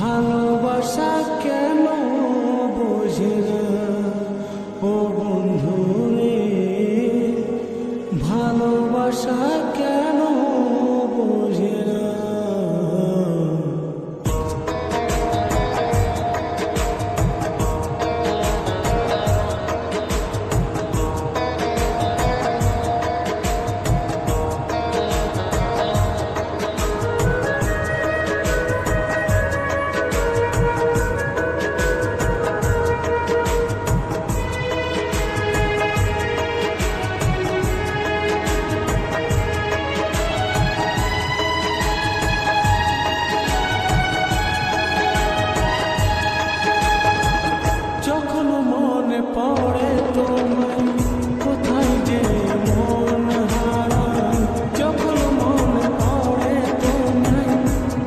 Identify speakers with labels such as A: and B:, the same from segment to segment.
A: ভালোবাসা কেন বোঝে না ও বন্ধু রে, ভালোবাসা কেন বোঝে না। পড়ে তোমায় কোথায় যে মন হারায়, যখন মনে পড়ে তোমায়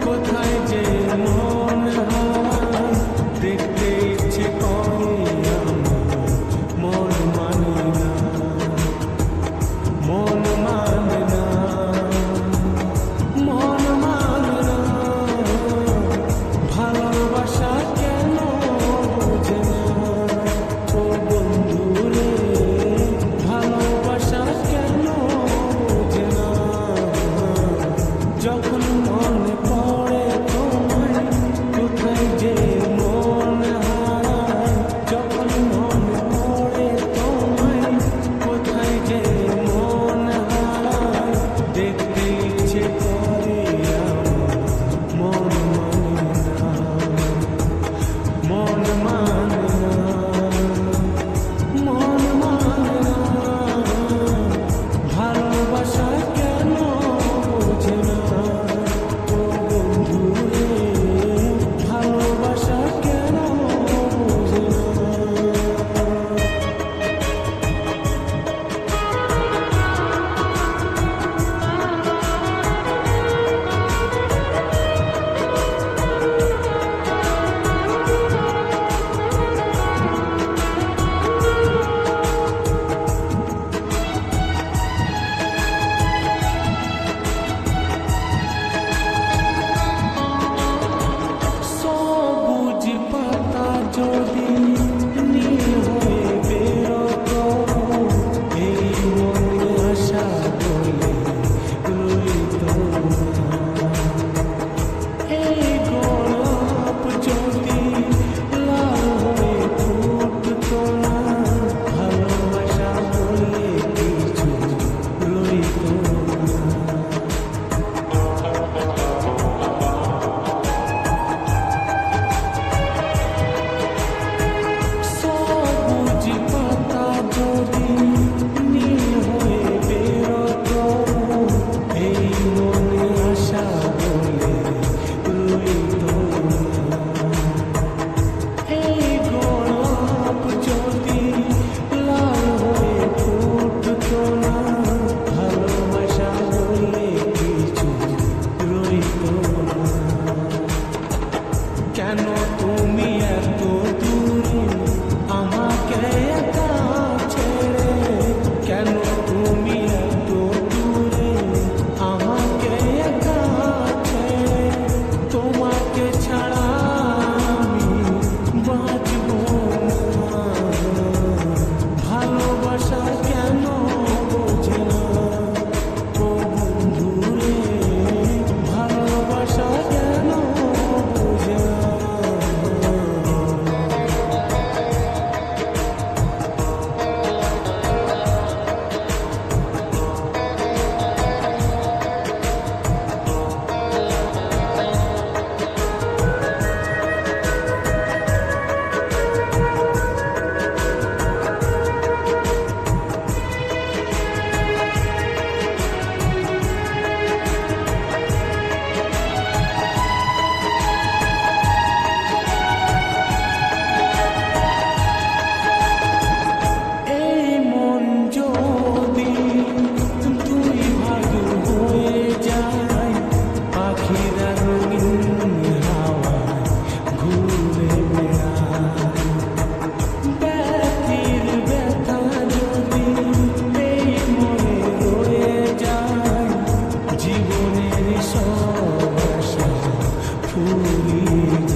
A: কোথায় যে মন হারায়, দেখতে ইচ্ছে করে আমার মন মানে না, মন মানে না, মন মানে না। ভালোবাসা কেন বোঝে না ও বন্ধু রে, ভালোবাসা কেন বোঝে না। যখন মনে পড়ে তোমায় কোথায় যে মন হারায়, যখন মনে পড়ে তোমায় কোথায় যে মন হারায়, দেখতে ইচ্ছে করে আমার মন মানে না, মন মানে না। ভালোবাসা কেন বোঝে না ও বন্ধু রে, ভালোবাসা কেন বোঝে না। সবুজ পাতা যদি নীল হয়ে বেরোতো, এই মনে আশা বলে রইতো না। এই গোলাপ যদি লাল হয়ে ফুটতো না, ভালোবাসা বলে কিছু রইতো না। সবুজ পাতা যদি নীল হয়ে বেরোতো, এই মনে আশা বলে রইতো না। এই গোলাপ যদি লাল হয়ে ফুটতো না, ভালোবাসা বলে কিছু রইতো না। কেন তুমি এত দূরে আমাকে একা ছেড়ে, কেন তুমি এত দূরে আমাকে একা ছেড়ে, তোমাকে ছাড়া আমি বাঁচব না। ভালোবাসা কেন বোঝে না ও বন্ধু রে, ভালোবাসা কেন বোঝে না। এই মন যদি দুই ভাগ হয়ে যায়, পাখিরা রঙিন হাওয়ায় ঘুরে বেড়ায়। ব্যথির ব্যথা যদি এই মনে রয়ে যায়, জীবনের সব আশা ফুরিয়ে যায়।